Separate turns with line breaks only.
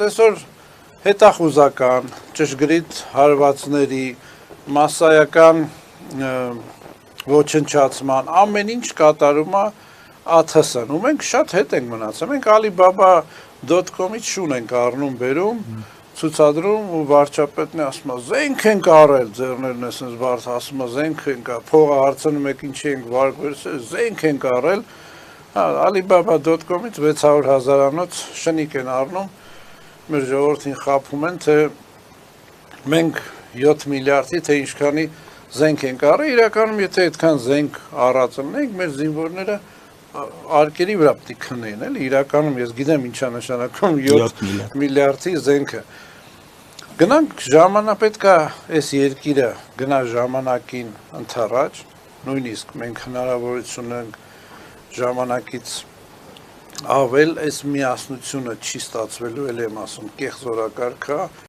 Այսօր հետախուզական, ճշգրիտ հարվածների, մասսայական ոչնչացման, ամեն ինչ կատարում է ԱԹՍ-ն, ու մենք շատ հետ ենք մնացել, մենք Alibaba.com-ից շուն ենք առնում, բերում, ցուցադրում ու վարչապետն է ասում, զենք ենք արել, ձեռներն է սենց բարձ, ասում զենք ենք, փողը հարցնում եք ինչի ենք վարկվել, զենք ենք արել, Alibaba.com-ից 600,000-անոց շնիկ են առնում, մեր ժողովրդին խաբում են, թե մենք 7 միլիարդի, թե ինչքանի զենք ենք արել, իրականում եթե այդքան զենք առածնենք, մեր զինվորները արկերի վրա պիտի քնեին, էլի, իրականում ես գիտեմ ինչա նշանակում 7 միլիարդի զենքը։ Գնանք ժամանապետք է այս երկիրը գնա ժամանակին ընդառաջ, նույնիսկ մենք հնարավորություն ենք ժամանակից ավել այս միասնությունը չի ստացվելու, էլ եմ ասում, կեղծ օրակարգ է,